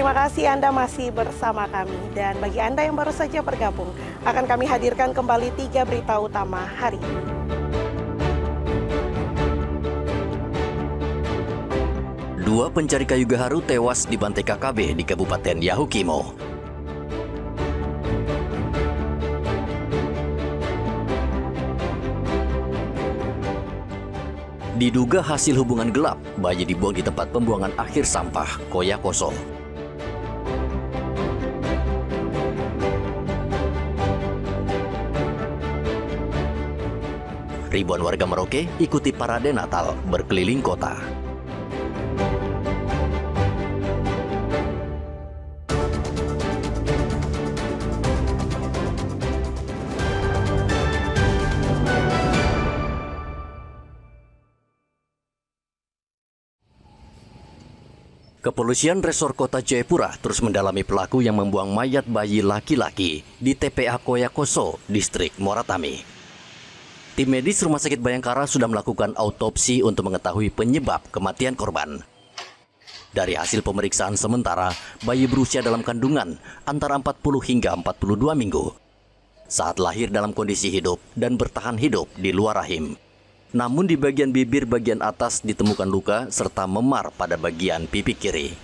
Terima kasih Anda masih bersama kami. Dan bagi Anda yang baru saja bergabung, akan kami hadirkan kembali 3 berita utama hari ini. Dua pencari kayu gaharu tewas dibantai KKB di Kabupaten Yahukimo. Diduga hasil hubungan gelap, bayi dibuang di tempat pembuangan akhir sampah Koyakoso. Ribuan warga Merauke ikuti parade Natal berkeliling kota. Kepolisian Resor Kota Jayapura terus mendalami pelaku yang membuang mayat bayi laki-laki di TPA Koyakoso, distrik Moratami. Tim medis Rumah Sakit Bayangkara sudah melakukan autopsi untuk mengetahui penyebab kematian korban. Dari hasil pemeriksaan sementara, bayi berusia dalam kandungan antara 40 hingga 42 minggu. Saat lahir dalam kondisi hidup dan bertahan hidup di luar rahim. Namun di bagian bibir bagian atas ditemukan luka serta memar pada bagian pipi kiri.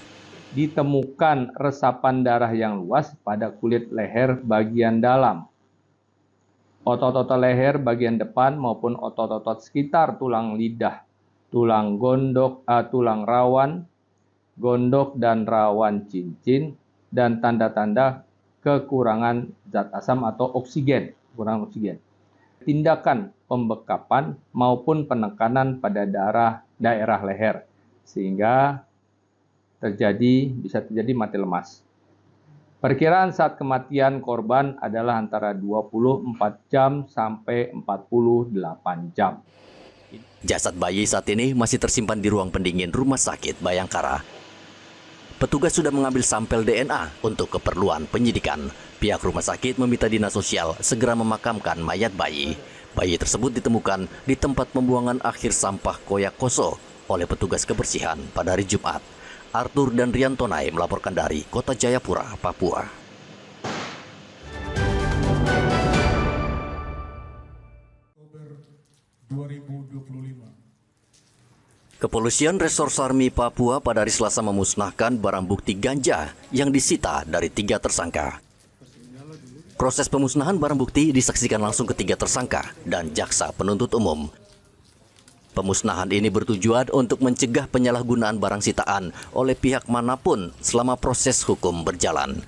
Ditemukan resapan darah yang luas pada kulit leher bagian dalam. Otot-otot leher bagian depan maupun otot-otot sekitar tulang lidah, tulang rawan, gondok dan rawan cincin, dan tanda-tanda kekurangan zat asam atau oksigen, kurang oksigen. Tindakan pembekapan maupun penekanan pada daerah leher sehingga bisa terjadi mati lemas. Perkiraan saat kematian korban adalah antara 24 jam sampai 48 jam. Jasad bayi saat ini masih tersimpan di ruang pendingin Rumah Sakit Bayangkara. Petugas sudah mengambil sampel DNA untuk keperluan penyidikan. Pihak rumah sakit meminta dinas sosial segera memakamkan mayat bayi. Bayi tersebut ditemukan di tempat pembuangan akhir sampah Koyakoso oleh petugas kebersihan pada hari Jumat. Arthur dan Riantonai melaporkan dari Kota Jayapura, Papua. Oktober 2025. Kepolisian Resor Sarmi Papua pada hari Selasa memusnahkan barang bukti ganja yang disita dari 3 tersangka. Proses pemusnahan barang bukti disaksikan langsung ketiga tersangka dan jaksa penuntut umum. Pemusnahan ini bertujuan untuk mencegah penyalahgunaan barang sitaan oleh pihak manapun selama proses hukum berjalan.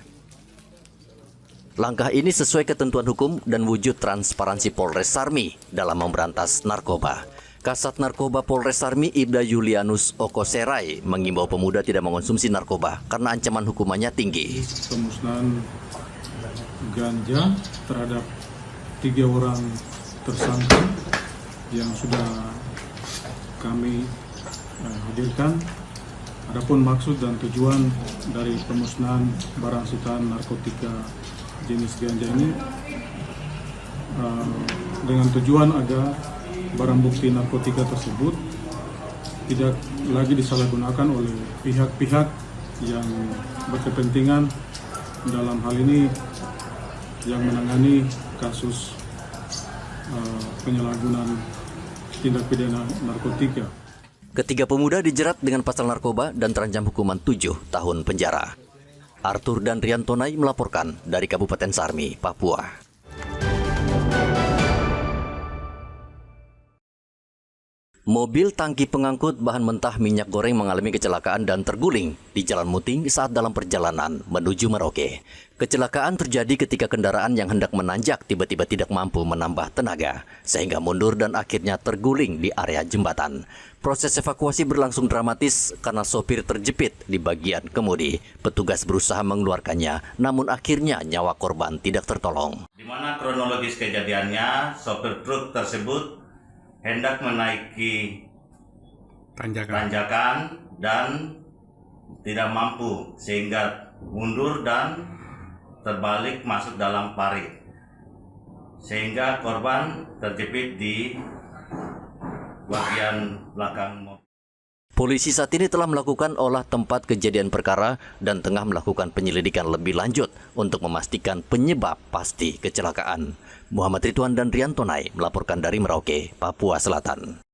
Langkah ini sesuai ketentuan hukum dan wujud transparansi Polres Sarmi dalam memberantas narkoba. Kasat Narkoba Polres Sarmi Ibda Julianus Okoserai mengimbau pemuda tidak mengonsumsi narkoba karena ancaman hukumannya tinggi. Pemusnahan ganja terhadap 3 orang tersangka yang sudah kami hadirkan. Adapun maksud dan tujuan dari pemusnahan barang sitaan narkotika jenis ganja ini dengan tujuan agar barang bukti narkotika tersebut tidak lagi disalahgunakan oleh pihak-pihak yang berkepentingan dalam hal ini yang menangani kasus penyalahgunaan tindak pidana narkotika. Ketiga pemuda dijerat dengan pasal narkoba dan terancam hukuman 7 tahun penjara. Arthur dan Riantonai melaporkan dari Kabupaten Sarmi, Papua. Mobil tangki pengangkut bahan mentah minyak goreng mengalami kecelakaan dan terguling di Jalan Muting saat dalam perjalanan menuju Merauke. Kecelakaan terjadi ketika kendaraan yang hendak menanjak tiba-tiba tidak mampu menambah tenaga, sehingga mundur dan akhirnya terguling di area jembatan. Proses evakuasi berlangsung dramatis karena sopir terjepit di bagian kemudi. Petugas berusaha mengeluarkannya, namun akhirnya nyawa korban tidak tertolong. Di mana kronologis kejadiannya, sopir truk tersebut hendak menaiki tanjakan dan tidak mampu sehingga mundur dan terbalik masuk dalam parit sehingga korban terjepit di bagian belakang mobil. Polisi saat ini telah melakukan olah tempat kejadian perkara dan tengah melakukan penyelidikan lebih lanjut untuk memastikan penyebab pasti kecelakaan. Muhammad Ridwan dan Riantonai melaporkan dari Merauke, Papua Selatan.